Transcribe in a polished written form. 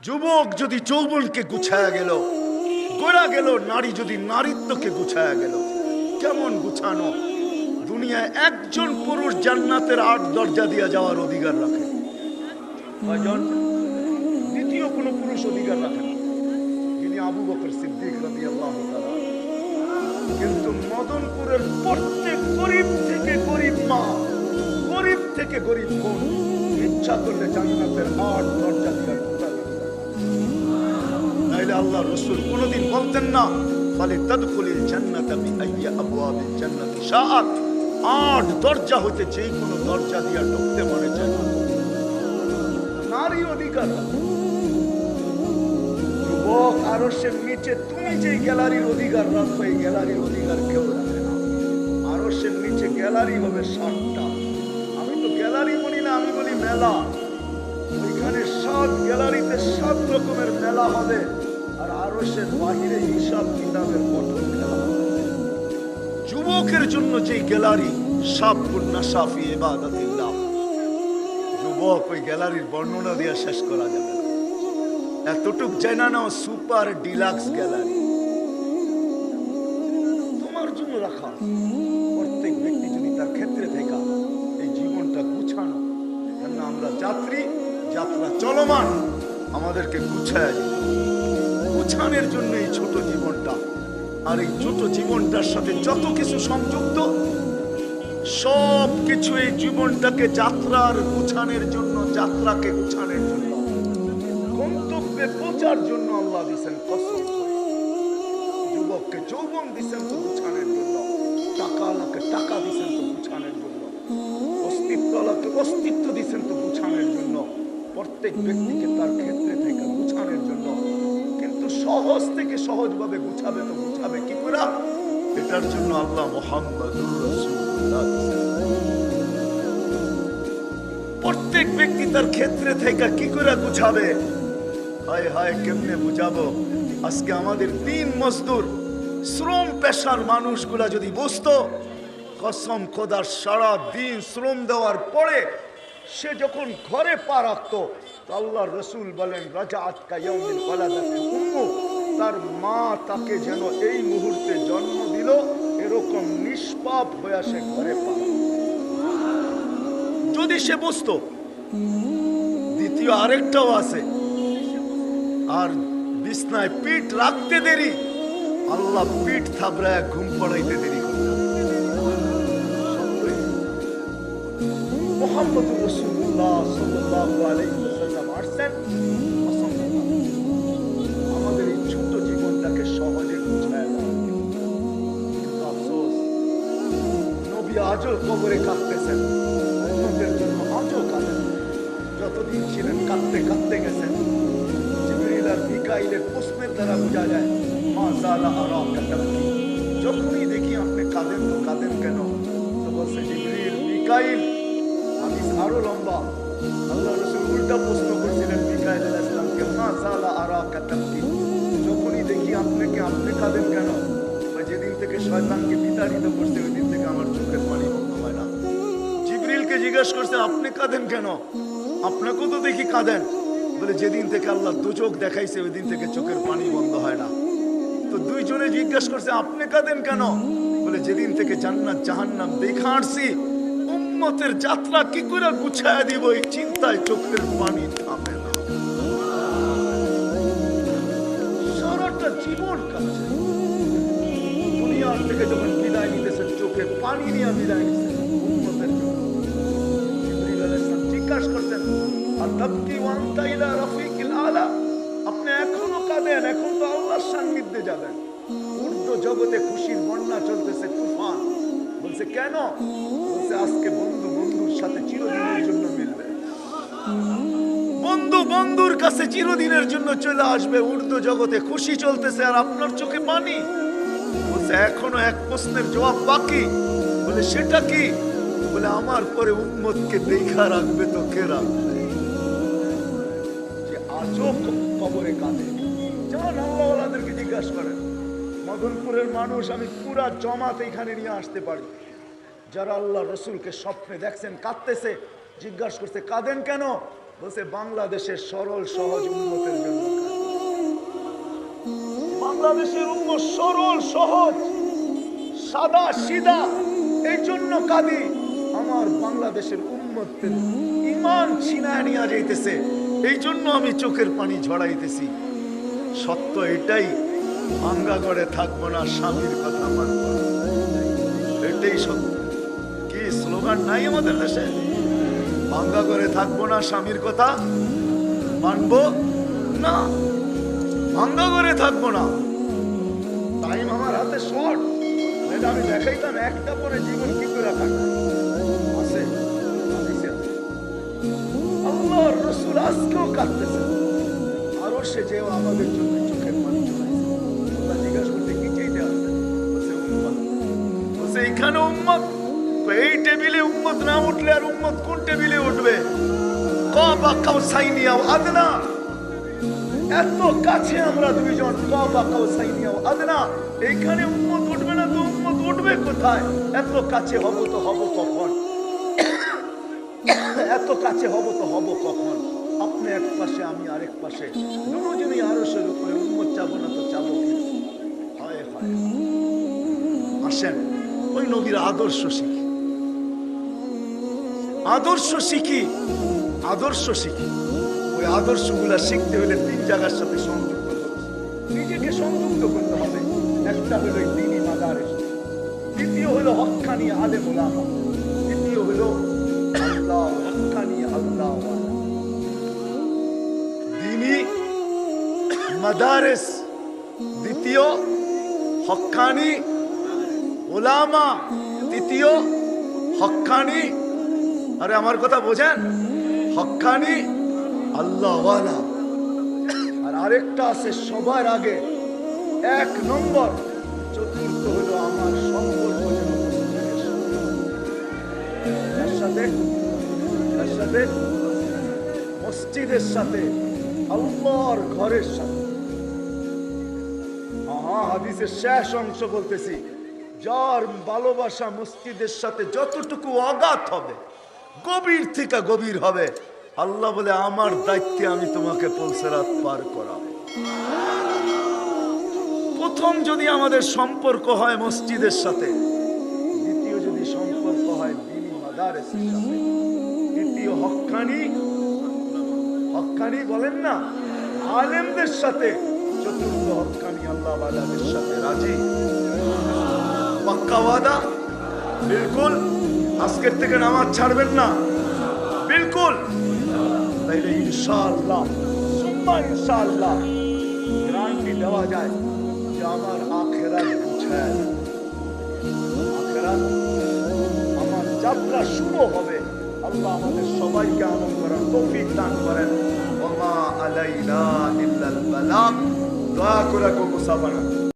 যুবক যদি যৌবনকে গুছায়া গেল, গোড়া গেল, নারী যদি নারীত্বকে গুছায়া গেল, কেমন গুছানো? দুনিয়ায় একজন পুরুষ জান্নাতের ৮ দরজা দিয়ে যাওয়ার অধিকার রাখে। কয়জন? দ্বিতীয় কোনো পুরুষ অধিকার রাখে না, যিনি আবু বকর সিদ্দিক রাদিয়াল্লাহু তাআলা। কিন্তু মদনপুরের প্রত্যেক গরিব থেকে গরিব মা, গরিব থেকে গরিব বোন ইচ্ছা করলে জান্নাতের ৮ দরজা দিয়ে ঢোকার। নাইলে আল্লাহ রাসূল কোনোদিন বলতেন না ফালি তাদখুলিল জান্নাতা বিআইয়ি আবওয়াবিল জান্নাতি শাআত। ৮ দরজা হতে যে কোনো দরজা দিয়ে ঢুকতে পারে জান্নাত। নারী অধিকার। যুবক, আরশের নিচে তুমি যে গ্যালারির অধিকার রাখো, এই গ্যালারির অধিকার কেউ রাখে না। আরশের নিচে গ্যালারি হবে ৭টা। আমি তো গ্যালারি বলি না, আমি বলি মেলা। ওইখানে ৭ গ্যালারিতে ৭ রকমের মেলা হবে, আর আরশের বাহিরে হিসাব কিতাবের পঠন খেলা হবে। যুবকের জন্য যে গ্যালারি সাবকুন নাশাফি ইবাদাতিল্লাহ, যুবক ওই গ্যালারির বর্ণনা দিয়ে শেষ করা যাবে না। এতটুক জানা নাও, সুপার ডিলাক্স গ্যালারি তোমার জন্য রাখা। প্রত্যেক ব্যক্তি যদি তার ক্ষেত্রে থেকে এই জীবনটা গুছানো, কেন আমরা যাত্রী, যাত্রা চলমান, আমাদেরকে গুছায় গুছানোর জন্য এই ছোট জীবনটা। আর এই ছোট জীবনটার সাথে যত কিছু সংযুক্ত, সব কিছু এই জীবনটাকে যাত্রার গুছানোর জন্য, যাত্রাকে গুছানোর জন্য, গন্তব্যে পৌঁছার জন্য আল্লাহ দিয়েছেন কসম করে। যুবককে যৌবন দিয়েছেন তো গুছানোর জন্য, টাকাওয়ালাকে টাকা দিয়েছেন তো গুছানোর জন্য, অস্তিত্বওয়ালাকে অস্তিত্ব দিয়েছেন তো গুছানোর জন্য, প্রত্যেক ব্যক্তিকে তার ক্ষেত্রে থেকে গুছানোর জন্য। কিন্তু সহজ থেকে সহজভাবে গুছাবে তো গুছাবে কি করে? এটার জন্য আল্লাহ মুহাম্মাদুর রাসূলুল্লাহ। প্রত্যেক ব্যক্তি তার ক্ষেত্রে থেকে কি করে গুছাবে? হায় হায়, কেমনে বুঝাবো? আজকে আমাদের দিন মজদুর, শ্রম পেশার মানুষগুলা যদি বুঝতো, কসম খোদার, সারা দিন শ্রম দেওয়ার পরে সে যখন ঘরে পা রাখতো, আল্লাহ রসুল বলেন রাজাআত কায়াউমিল ওয়ালাদাত উম্মু, তার মা তাকে যেন এই মুহূর্তে জন্ম দিল, এরকম নিষ্পাপ হয়ে সে ঘরে পা। যদি সে বুঝতো। দ্বিতীয় আরেকটাও আছে, আর বিছনায় পিঠ রাখতে দেরি, আল্লাহ পিঠ থাবড়ায় ঘুম পড়াইতে দেরি করতেন। মুহাম্মদুর রাসূলুল্লাহ সাল্লাল্লাহু আলাইহি ওয়াসাল্লাম আসছেন আমাদের এই ছোট জীবনটাকে সহজে গুছায় দেওয়া। কিন্তু আফসোস, নবী আজও কবরে কাঁদতেছেন, উম্মতের জন্য আজও কাঁদেন। যতদিন ছিলেন কাঁদতে কাঁদতে গেছেন। জিবরিল আর মিকাইলের প্রশ্নের দ্বারা বোঝা যায় মা যালা আরাকা তাবকি। যখনই দেখি আপনি কাঁদেন তো কাঁদেন কেন? তো বলছে জিবরিল, মিকাইল। হাদিস আরো লম্বা। আল্লাহ রাসূল উল্টা প্রশ্ন করেছিলেন মিকাইল আলাইহিস সালামকে, মা যালা আরাকা তাবকি। যখনই দেখি আপনাকে, আপনি কাঁদেন কেন? যেদিন থেকে শয়তানকে বিতাড়িত করছে, ওই দিন থেকে আমার চোখের পানি বন্ধ হয় না। জিবরিলকে জিজ্ঞেস করছে, আপনি কাঁদেন কেন? আপনাকেও তো দেখি কাঁদেন। বলে যেদিন থেকে আল্লাহ দুচোখ দেখাইছে, ওই দিন থেকে চোখের পানি বন্ধ হয় না। তো দুইজনে জিজ্ঞেস করছে, আপনি কাঁদেন কেন? বলে যেদিন থেকে জান্নাত জাহান্নাম দেখা আসছি, উম্মতের যাত্রা কি করে গুছায় দিব, এই চিন্তায় চোখের পানি থামে না। সারাটা জীবন কাটছে, দুনিয়ার থেকে যখন বিদায় নিতেছেন, চোখে পানি নিয়ে বিদায় নিতেছেন উম্মতের জন্য। জিবরিল আলাইহিস সালাম জিজ্ঞাসা করতেন, আতাবকি ওয়া আনতা ইলা রাফিকিল আলা, আপনি এখনো কাঁদেন? এখন তো আল্লাহর সান্নিধ্যে যাবেন। ঊর্ধ্ব জগতে খুশির বন্যা চলতেছে, তুফান। বলছে কেন? বলছে আজকে বন্ধু বন্ধুর সাথে চিরদিনের জন্য মিলবে, বন্ধু বন্ধুর কাছে চিরদিনের জন্য চলে আসবে। ঊর্ধ্ব জগতে খুশি চলতেছে, আর আপনার চোখে পানি। বলছে এখনো এক প্রশ্নের জবাব বাকি। বলে সেটা কি? বলে আমার পরে উম্মতকে দেখা রাখবে তো কে রাখবে? যে আজও কবরে কাঁদে। যেমন আল্লাহওয়ালাদেরকে জিজ্ঞাসা করেন, মদনপুরের মানুষ আমি পুরা জমাত এখানে নিয়ে আসতে পারি, যারা আল্লাহ রসুলকে স্বপ্নে দেখছেন কাঁদতেছে। জিজ্ঞাসা করছে কাঁদেন কেন? বলছে বাংলাদেশের সরল সহজ উম্মতের জন্য বাংলাদেশের উম্মত সরল সহজ সাদা সিধা, এই জন্য কাঁদি। আমার বাংলাদেশের উম্মতের ঈমান ছিনায় নিয়ে যাইতেছে, এই জন্য আমি চোখের পানি ঝরাইতেছি। সত্য এটাই, ভাঙ্গা ঘরে থাকবো না, স্বামীর কথা মানবো না, এটাই সত্য। কি স্লোগান নাই আমাদের দেশে? ভাঙ্গা ঘরে থাকবো না, স্বামীর কথা মানবো না, ভাঙ্গা ঘরে থাকবো না। টাইম আমার হাতে শর্ট, এটা আমি দেখাইতাম একটা পরে জীবন কি করে কাটায় আছে। আল্লাহর রাসূল আজকেও কাঁদতেছে, আরো সে যে আমাদের জন্য চোখের পানি ঝরাইছে। আল্লাহ জিজ্ঞাসা করতে কি চাইতে আসে? বলছে এইখানে উম্মত, এই টেবিলে উম্মত না উঠলে আর উম্মত কোন টেবিলে উঠবে? কাবা কাউসাইনিয়া আদনা, এত কাছে আমরা দুইজন, কাবা কাউসাইনিয়া আদনা। এইখানে উম্মত উঠবে না তো উম্মত উঠবে কোথায়? এত কাছে হব তো হব কখন? এত কাছে হব তো হব কখন? আপনি এক পাশে, আমি আরেক পাশে, দুজনই আরশের উপরে। উম্মত চাবো না তো চাবো কি? হায় হায়। আসেন ওই নবীর আদর্শ শিখি, আদর্শ শিখি, আদর্শ শিখি। ওই আদর্শগুলা শিখতে হলে তিন জায়গার সাথে সংযুক্ত করতে, নিজেকে সংযুক্ত করতে হবে। একটা হলো দ্বীনি মাদারিস, দ্বিতীয় হলো হক্কানি আলেম ওলামা, তৃতীয় হলো আল্লাহ হক্কানি আল্লাহ ওয়ালা। দ্বীনি মাদারিস, দ্বিতীয় হক্কানি ওলামা, তৃতীয় হক্কানি, আরে আমার কথা বোঝেন, হক্কানি আল্লাহ ওয়ালা। আর আরেকটা আছে সবার আগে, এক নম্বর, চতুর্থ হলো আমার সম্পর্ক যেন মসজিদের সাথে, আল্লাহর ঘরের সাথে। হাদিসের শেষ অংশ বলতেছি, যার ভালোবাসা মসজিদের সাথে যতটুকু অগাধ হবে, গভীর থেকে গভীর হবে, আল্লাহ বলে আমার দায়িত্বে আমি তোমাকে পুলসিরাত পার করাবো। প্রথম যদি আমাদের সম্পর্ক হয় মসজিদের সাথে, দ্বিতীয় যদি সম্পর্ক হয় দ্বীনি মাদারিসের সাথে, তৃতীয় হক্কানি, হক্কানি বলেন না আলেমদের সাথে, চতুর্থ হক্কানি আল্লাহ ওয়ালাদের সাথে। রাজি? পাক্কা ওয়াদা? বিলকুল? আজকের থেকে নামাজ ছাড়বেন না? বিলকুল? তাইলে ইনশাআল্লাহ সুম্মা ইনশাআল্লাহ গ্যারান্টি দেওয়া যায় যে আমার আখিরাত গুছায়, আখিরাত আমার যাত্রা শুরু হবে। আল্লাহ আমাদের সবাইকে আমল করার তৌফিক দান করেন। ওয়া মা আলাইনা ইল্লাল বালাগ। দোয়া করে মুসাফারা।